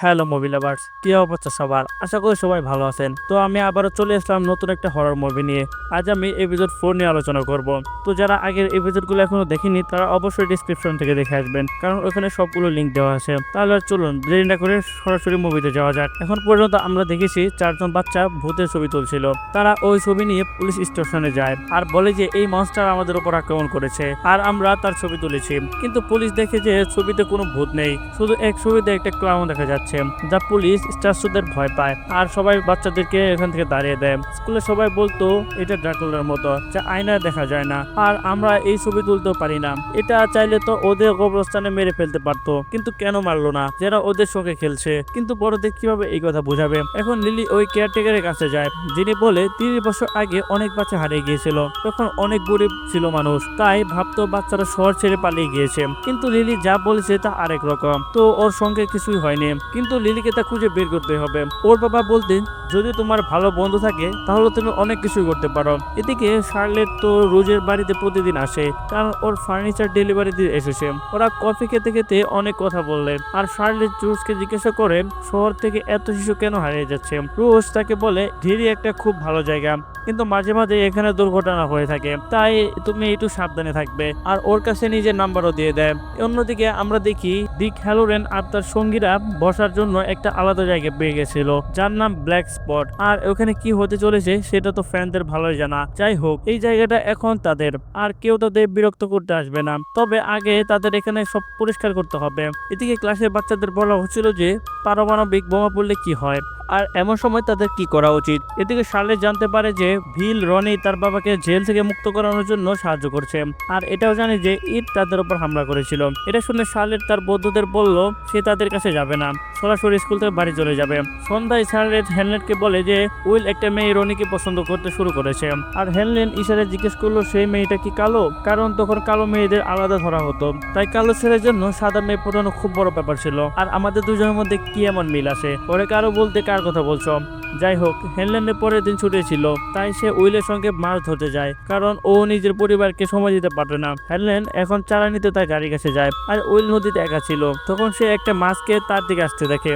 Hello movie lovers, কি অবস্থা সবার? আশা করি সবাই ভালো আছেন। তো আমি আবারও চলে আসলাম নতুন একটা হরর মুভি নিয়ে। আজ আমি এপিসোড 4 নিয়ে আলোচনা করব। তো যারা আগের এপিসোডগুলো এখনো দেখেনি তারা অবশ্যই ডিসক্রিপশন থেকে দেখে আসবেন, কারণ ওখানে সবগুলো লিঙ্ক দেওয়া আছে। তাহলে আর চলুন দেরি না করে সরাসরি মুভিতে যাওয়া যাক। এখন পর্যন্ত আমরা দেখেছি 4জন বাচ্চা ভূতের ছবি তুলছিল। তারা ওই ছবি নিয়ে পুলিশ স্টেশনে যায় আর বলে যে এই মনস্টার আমাদের উপর আক্রমণ করেছে আর আমরা তার ছবি তুলেছি। কিন্তু পুলিশ দেখে যে ছবিতে কোনো ভূত নেই, শুধু এক ছবিতে একটা ক্লাউন দেখা যাচ্ছে, যা পুলিশ স্টারসুদের ভয় পায় আর সবাই বাচ্চাদেরকে এখান থেকে দাঁড়িয়ে দেয়। স্কুলে সবাই বলতো এটা ড্রাকুলার মতো, যা আয়নায় দেখা যায় না, আর আমরা এই ছবি তুলতেও পারি না। এটা চাইলে তো ওদের কবরস্থানে মেরে ফেলতে পারতো, কিন্তু কেন মারলো না? যারা ওদের সঙ্গে খেলছে। কিন্তু বড়দের কিভাবে এই কথা বোঝাবে? এখন লিলি ওই কেয়ারটেকারের কাছে যায়, যিনি বলে 30 বছর আগে অনেক বাচ্চা হারিয়ে গিয়েছিল, তখন অনেক গরিব ছিল মানুষ, তাই ভাবতো বাচ্চারা শহর ছেড়ে পালিয়ে গিয়েছে। কিন্তু লিলি যা বলেছে তা আরেক রকম। তো ওর সঙ্গে কিছুই হয়নি, কিন্তু লিলিকে তা খুঁজে বের করতে হবে। ওর বাবা বলতেন যদি তোমার ভালো বন্ধু থাকে তাহলে তুমি অনেক কিছু করতে পারো। এদিকে শার্লেট তো রোজের বাড়িতে প্রতিদিন আসে, কারণ ওর ফার্নিচার ডেলিভারি দিয়ে এসেছে। ওরা কফি খেতে খেতে অনেক কথা বললেন আর শার্লেট রোজকে জিজ্ঞাসা করে শহর থেকে এত শিশু কেন হারিয়ে যাচ্ছে। রোজ তাকে বলে ঢিরি একটা খুব ভালো জায়গা, কিন্তু মাঝে মাঝে এখানে দুর্ঘটনা হয়ে থাকে, তাই তুমি একটু সাবধানে থাকবে। আর ওর কাছে নিজের নাম্বারও দিয়ে দেয়। অন্যদিকে আমরা দেখি ডিক হ্যালোরেন আর তার সঙ্গীরা বসার জন্য একটা আলাদা জায়গা পেয়ে গেছিল, যার নাম ব্ল্যাক স্পট। আর ওখানে কি হতে চলেছে সেটা তো ফ্যানদের ভালোই জানা। যাই হোক, এই জায়গাটা এখন তাদের, আর কেউ তাদের বিরক্ত করতে আসবে না। তবে আগে তাদের এখানে সব পরিষ্কার করতে হবে। এদিকে ক্লাসের বাচ্চাদের বলা হচ্ছিল যে পারমাণবিক বোমা পড়লে কি হয় আর এমন সময় তাদের কি করা উচিত। এদিকে শার্লেট জানতে পারে যে ভিল রনি তার বাবাকে জেল থেকে মুক্ত করানোর জন্য সাহায্য করছে, আর এটাও জানে যে ইট তাদের উপর হামলা করেছিল। এটা শুনে শার্লেট তার বন্ধুদের বলল সে তাদের কাছে যাবে না, সরাসরি স্কুল থেকে বাড়ি চলে যাবে। সন্ধ্যায় শার্লেট হেনলেনকে বলে যে উইল একটা মেয়ে রনিকে পছন্দ করতে শুরু করেছে, আর হেনলেন ইশারায় জিজ্ঞেস করলো সেই মেয়েটা কি কালো, কারণ তখন কালো মেয়েদের আলাদা ধরা হতো, তাই কালো ছেলের জন্য সাদা মেয়ে পড়ানো খুব বড় ব্যাপার ছিল। আর আমাদের দুজনের মধ্যে কি এমন মিল আছে? পরে কারো বলতে কার কথা বলছো? যাই হোক, হেনলেনের পরের দিন ছুটি ছিল, তাই সে উইলের সঙ্গে মাছ ধরতে যায়, কারণ ও নিজের পরিবারকে সময় দিতে পারবে না। হেনলেন এখন চারা নিতে তার গাড়ির কাছে যায়, আর উইল নদীতে একা ছিল। তখন সে একটা মাছকে তার দিকে আসতে দেখে,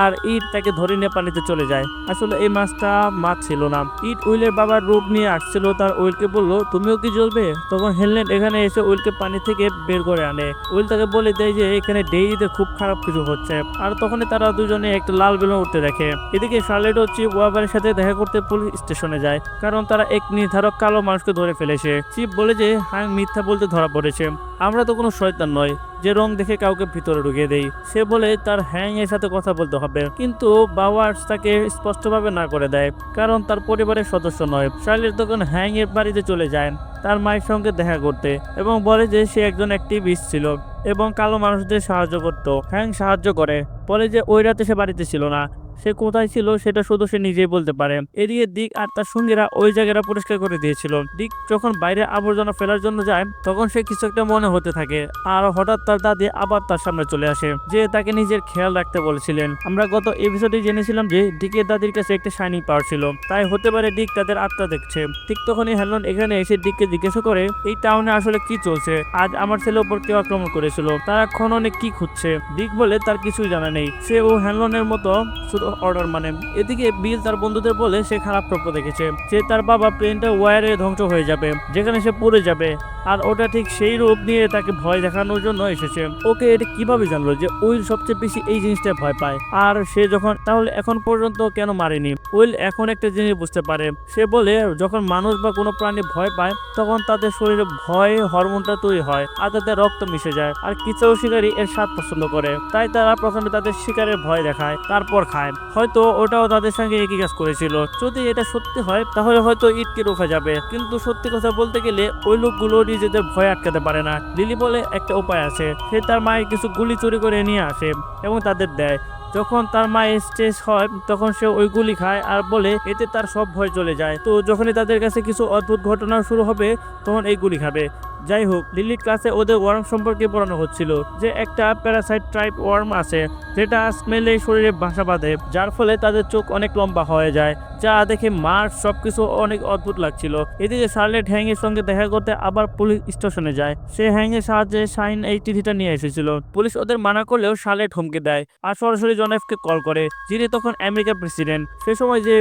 আর ইট তাকে ধরে নিয়ে পানিতে চলে যায়। আসলে এই মাছটা মাছ ছিল না। ইট উইলের বাবার রূপ নিয়ে আসছিল, তার উইলকে বলল তুমিও কি জ্বলবে? তখন হেনলেন এখানে এসে উইলকে পানি থেকে বের করে আনে। উইল তাকে বলে দেয় যে এখানে ডেইরিতে খুব খারাপ কিছু হচ্ছে, আর তখনই তারা দুজনে একটা লাল বেলুন উঠতে দেখে। এদিকে শার্লেটও চিফ ওয়াবারের সাথে দেখা করতে পুলিশ স্টেশনে যায়, কারণ তারা এক নির্ধারক কালো মানুষকে ধরে ফেলেছে। চিফ বলে যে হাং মিথ্যা বলতে ধরা পড়েছে, আমরা তো কোনো শয়তান নয় যে রং দেখে কাউকে ভিতরে ঢুকিয়ে দেই। সে বলে তার হ্যাং এর সাথে কথা বলতে হবে, কিন্তু বাওয়ার্স তাকে স্পষ্টভাবে না করে দেয়, কারণ তার পরিবারের সদস্য নয়। শার্লেট তখন হ্যাং এর বাড়িতে চলে যায় তার মায়ের সঙ্গে দেখা করতে, এবং বলে যে সে একজন অ্যাক্টিভিস্ট ছিল এবং কালো মানুষদের সাহায্য করত। হ্যাং সাহায্য করে, বলে যে ওই রাতে সে বাড়িতে ছিল না, সে কোথায় ছিল সেটা শুধু সে নিজেই বলতে পারে। এদিকে দিক আর তার সঙ্গীরা ওই জায়গাটা পরিষ্কার করে দিয়েছিল। দিক যখন বাইরে আবর্জনা ফেলার জন্য যায়, তখন সে কিছু একটা মনে হতে থাকে, আর হঠাৎ তার দাদি আবার তার সামনে চলে আসে, যে তাকে নিজের খেয়াল রাখতে বলেছিলেন। আমরা গত এপিসোডে জেনেছিলাম যে ডিকের দাদির কাছে একটা শাইনিং পাওয়ার ছিল, তাই হতে পারে ডিক তাদের আত্মা দেখছে। ঠিক তখনই হেনলন এখানে এসে ডিককে জিজ্ঞাসা করে এই টাউনে আসলে কি চলছে? আজ আমার ছেলের উপর কেউ আক্রমণ করেছিল, তারা খননে কি খুঁজছে? ডিক বলে তার কিছুই জানা নেই, সে ও হেনলনের মতো শুধু অর্ডার মানে। এদিকে বিল তার বন্ধুদের বলে সে খারাপ স্বপ্ন দেখেছে, যে তার বাবা প্লেনটা ওয়ারে ধ্বংস হয়ে যাবে, যেখানে সে পড়ে যাবে, আর ওটা ঠিক সেই রূপ নিয়ে তাকে ভয় দেখানোর জন্য এসেছে। ওকে এটা কিভাবে জানলো যে উইল সবচেয়ে বেশি এই জিনিসটা ভয় পায়? আর সে যখন তাহলে এখন পর্যন্ত কেন মারেনি? উইল এখন একটা জিনিস বুঝতে পারে। সে বলে যখন মানুষ বা কোনো প্রাণী ভয় পায়, তখন তাদের শরীরে ভয় হরমোনটা তৈরি হয় আর তাদের রক্ত মিশে যায়। আর কিছু শিকারী এর স্বাদ পছন্দ করে, তাই তারা প্রথমে তাদের শিকারের ভয় দেখায়, তারপর খায়। হয়তো ওটাও তাদের সঙ্গে একই কাজ করেছিল। যদি এটা সত্যি হয় তাহলে হয়তো ইটকে রোখা যাবে, কিন্তু সত্যি কথা বলতে গেলে ওই লোকগুলো নিজেদের ভয় আটকাতে পারে না। লিলি বলে একটা উপায় আছে, সে তার মায়ের কিছু গুলি চুরি করে নিয়ে আসে এবং তাদের দেয়। যখন তার মায়ের স্ট্রেস হয় তখন সে ওই গুলি খায় আর বলে এতে তার সব ভয় চলে যায়। তো যখনই তাদের কাছে কিছু অদ্ভুত ঘটনা শুরু হবে তখন এই গুলি খাবে। যাই হোক, লিলির ক্লাসে ওদের ওয়ার্ম সম্পর্কে পড়ানো হচ্ছিল, যে একটা প্যারাসাইট টাইপ ওয়ার্ম আছে যেটা স্মেলে শরীরে বাসা বাঁধে, যার ফলে তাদের চোখ অনেক লম্বা হয়ে যায়, যা দেখে মার্স সবকিছু অনেক অদ্ভুত লাগছিল। এদিকে শার্লেট হ্যাং এর সঙ্গে দেখা করতে আবার পুলিশ স্টেশনে যায়। সে হ্যাং এর সাহায্যে শাইন এই চিঠিটা নিয়ে এসেছিল। পুলিশ ওদের মানা করলেও শার্লেট হুমকি দেয় আর সরাসরি জন এফ কে কল করে, যিনি তখন আমেরিকার প্রেসিডেন্ট। সে সময় যে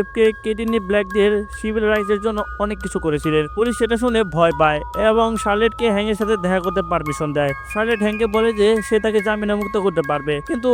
কেটিনি ব্ল্যাকদের সিভিল রাইটসের জন্য অনেক কিছু করেছিলেন। পুলিশ সেটা শুনে ভয় পায় এবং শার্লেটকে হ্যাং এর সাথে দেখা করতে পারমিশন দেয়। শার্লেট হ্যাংকে বলে যে সে তাকে জামিনে মুক্ত করতে পারবে, কিন্তু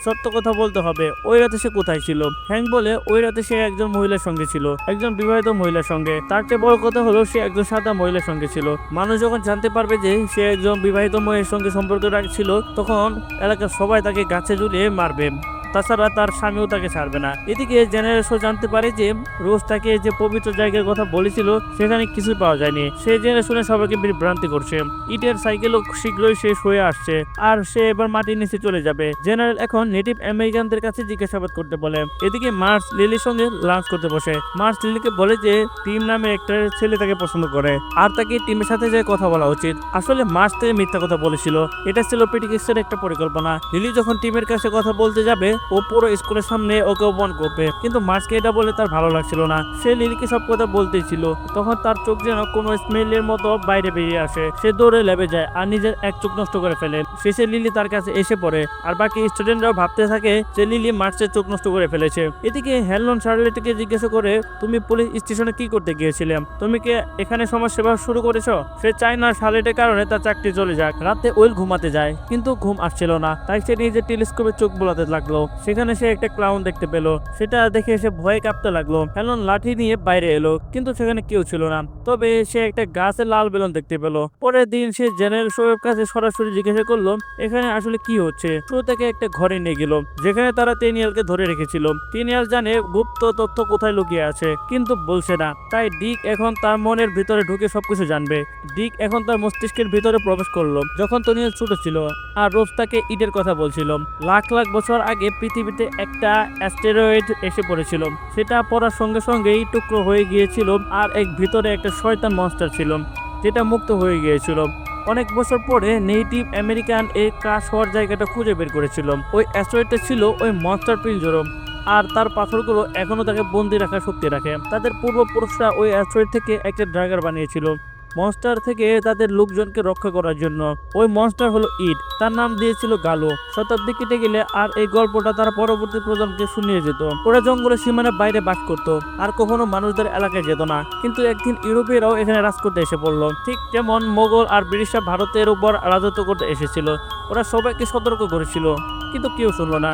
সত্য কথা বলতে হবে ওই রাতে সে কোথায় ছিল। হ্যাং বলে ওই রাতে সে একজন মহিলার সঙ্গে ছিল, একজন বিবাহিত মহিলার সঙ্গে। তার চেয়ে বড় কথা হলো সে একজন সাদা মহিলার সঙ্গে ছিল। মানুষ যখন জানতে পারবে যে সে একজন বিবাহিত মহিলার সঙ্গে সম্পর্ক রাখছিল, তখন এলাকার সবাই তাকে গাছে ঝুলিয়ে মারবে। তাছাড়া তার স্বামীও তাকে ছাড়বে না। এদিকে জেনারেল শো জানতে পারে যে রোজ তাকে যে পবিত্র জায়গার কথা বলেছিল সেখানে কিছুই পাওয়া যায়নি। সে জেনে শুনে সবাইকে বিভ্রান্তি করছে। ইটের সাইকেলও শীঘ্রই শেষ হয়ে আসছে আর সে এবার মাটির নিচে চলে যাবে। জেনারেল এখন নেটিভ আমেরিকানদের কাছে জিজ্ঞাসাবাদ করতে বলে। এদিকে মার্স লিলির সঙ্গে লাঞ্চ করতে বসে। মার্স লিলিকে বলে যে টিম নামে একটা ছেলে তাকে পছন্দ করে আর তাকে টিমের সাথে যে কথা বলা উচিত। আসলে মার্স থেকে মিথ্যা কথা বলেছিল, এটা ছিল পেটিকেসের একটা পরিকল্পনা। লিলি যখন টিমের কাছে কথা বলতে যাবে ও পুরো স্কুলের সামনে ওকে অপমান করবে, কিন্তু মার্সকে এটা বলে তার ভালো লাগছিল না। সে লিলিকে সব কথা বলতেই ছিল। তখন তার চোখ যেন কোনো স্মেলের মতো বাইরে বেরিয়ে আসে। সে দৌড়ে ল্যাবে যায় আর নিজের এক চোখ নষ্ট করে ফেলে। শেষে লিলি তার কাছে এসে পড়ে আর বাকি স্টুডেন্টরাও ভাবতে থাকে যে লিলি মার্সের চোখ নষ্ট করে ফেলেছে। এদিকে হেলন শার্লেটকে জিজ্ঞাসা করে, তুমি পুলিশ স্টেশনে কি করতে গিয়েছিলে? তুমি কি এখানে সমাজ সেবা শুরু করেছো? সে চায় না শার্লেটের কারণে তার চাকরি চলে যাক। রাতে ওয়েল ঘুমাতে যায়, কিন্তু ঘুম আসছিল না, তাই সে নিজের টেলিস্কোপে চোখ বোলাতে লাগলো। সেখানে সে একটা ক্লাউন দেখতে পেল। সেটা দেখে সে ভয়ে কাঁপতে লাগলো। হেলন লাঠি নিয়ে বাইরে এলো, কিন্তু সেখানে কেউ ছিল না। তবে সে একটা গাছে লাল বেলুন দেখতে পেল। পরের দিন সে জেনারেল শোয়ের কাছে সরাসরি জিজ্ঞাসা করলো এখানে আসলে কি হচ্ছে। শুরু থেকে একটা ঘরে নিয়ে গেল যেখানে তারা টেনিয়ালকে ধরে রেখেছিল। টেনিয়াল জানে গুপ্ত তথ্য কোথায় লুকিয়ে আছে, কিন্তু বলছে না। তাই ডিক এখন তার মনের ভিতরে ঢুকে সবকিছু জানবে। ডিক এখন তার মস্তিষ্কের ভিতরে প্রবেশ করলো যখন টেনিয়াল ছোট ছিল আর রোজ তাকে ঈদের কথা বলছিল। লাখ লাখ বছর আগে পৃথিবীতে একটা অ্যাস্টেরয়েড এসে পড়েছিল। সেটা পড়ার সঙ্গে সঙ্গেই টুকরো হয়ে গিয়েছিল আর এক ভিতরে একটা শয়তান মনস্টার ছিল যেটা মুক্ত হয়ে গিয়েছিল। অনেক বছর পরে নেটিভ আমেরিকান এই ক্রাশ হওয়ার জায়গাটা খুঁজে বের করেছিল। ওই অ্যাস্টেরয়েডটা ছিল ওই মনস্টার পিঞ্জরম আর তার পাথরগুলো এখনো তাকে বন্দি রাখার শক্তি রাখে। তাদের পূর্বপুরুষরা ওই অ্যাস্টেরয়েড থেকে একটা ড্রাগার বানিয়েছিল মনস্টার থেকে তাদের লোকজনকে রক্ষা করার জন্য। ওই মনস্টার হলো ইট, তার নাম দিয়েছিল গালো। শতাব্দী কেটে গেলে আর এই গল্পটা তারা পরবর্তী প্রজন্মকে শুনিয়ে যেত। ওরা জঙ্গলের সীমানার বাইরে বাস করত আর কখনো মানুষদের এলাকায় যেত না। কিন্তু একদিন ইউরোপীয়রাও এখানে রাজ করতে এসে পড়লো, ঠিক যেমন মোগল আর ব্রিটিশরা ভারতের উপর রাজত্ব করতে এসেছিল। ওরা সবাইকে সতর্ক করেছিল, কিন্তু কেউ শুনলো না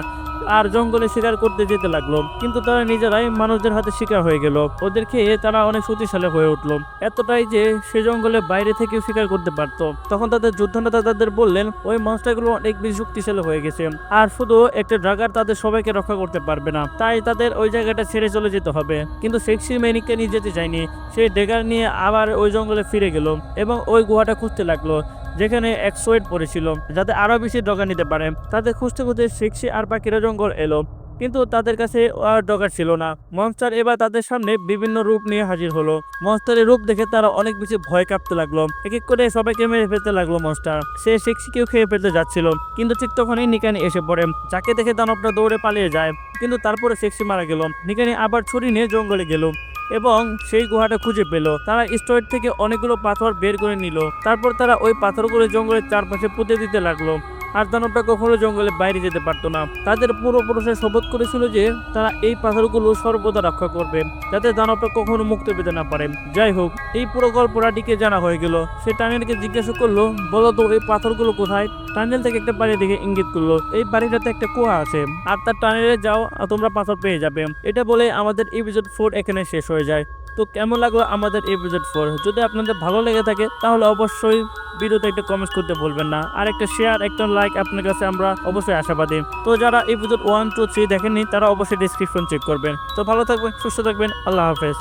আর জঙ্গলে শিকার করতে যেতে লাগলো। কিন্তু তারা নিজেরাই মানুষদের হাতে শিকার হয়ে গেল। ওদের খেয়ে তারা অনেক শক্তিশালী হয়ে উঠলো, এতটাই যে সে জঙ্গলে বাইরে থেকেও শিকার করতে পারত। তখন তাদের যোদ্ধারা তাদের বললেন ওই মনস্টারগুলো অনেক বেশি শক্তিশালী হয়ে গেছে আর শুধু একটা ড্রাগার তাদের সবাইকে রক্ষা করতে পারবে না, তাই তাদের ওই জায়গাটা ছেড়ে চলে যেতে হবে। কিন্তু সেক্সি ম্যানিককে নিয়ে যেতে চায়নি। সে ড্রাগার নিয়ে আবার ওই জঙ্গলে ফিরে গেল এবং ওই গুহাটা খুঁজতে লাগলো যেখানে এক্সোয়েড পড়েছিল, যাতে আরো বেশি ডগা নিতে পারে। তাদের খুঁজতে খুঁজতে সেক্সি আর বাকিরা জঙ্গল এলো, কিন্তু তাদের কাছে আর ডগার ছিল না। মনস্টার এবার তাদের সামনে বিভিন্ন রূপ নিয়ে হাজির হলো। মনস্টারের রূপ দেখে তারা অনেক বেশি ভয় কাঁপতে লাগলো। এক এক করে সবাইকে মেরে ফেলতে লাগলো মনস্টার। সে সেক্সিকেও খেয়ে ফেলতে যাচ্ছিল, কিন্তু ঠিক তখনই নিকানি এসে পড়ে, যাকে দেখে দানবটা দৌড়ে পালিয়ে যায়। কিন্তু তারপরে সেক্সি মারা গেল। নিকানি আবার ছুরি নিয়ে জঙ্গলে গেল এবং সেই গুহাটা খুঁজে পেল। তারা স্টোরেজ থেকে অনেকগুলো পাথর বের করে নিল। তারপর তারা ওই পাথরগুলো জঙ্গলের চারপাশে পুঁতে দিতে লাগলো। আর দানবটা কখনো জঙ্গলে বাইরে যেতে পারতো না। তাদের পূর্বপুরুষে শপথ করেছিল যে তারা এই পাথরগুলো সর্বদা রক্ষা করবে, যাতে দানবটা কখনো মুক্তি পেতে না পারে। যাই হোক, এই পুরো গল্পটা ডিকে জানা হয়ে গেল। সে টানেলকে জিজ্ঞাসা করলো, বলো তো এই পাথরগুলো কোথায়? টানেল থেকে একটা বাড়ি দেখে ইঙ্গিত করলো, এই বাড়িটাতে একটা কুয়া আছে আর তার টানেলে যাও আর তোমরা পাথর পেয়ে যাবে। এটা বলে আমাদের এপিসোড 4 এখানে শেষ হয়ে যায়। তো কেমন লাগলো আমাদের এপিসোড 4? যদি আপনাদের ভালো লেগে থাকে তাহলে অবশ্যই ভিডিওতে একটা কমেন্ট করতে বলবেন না, আর একটা শেয়ার, একটা লাইক আপনার কাছে আমরা অবশ্যই আশাবাদী। তো যারা এপিসোড 1, 2, 3 দেখেননি তারা অবশ্যই ডেসক্রিপশন চেক করবেন। তো ভালো থাকবেন, সুস্থ থাকবেন, আল্লাহ হাফেজ।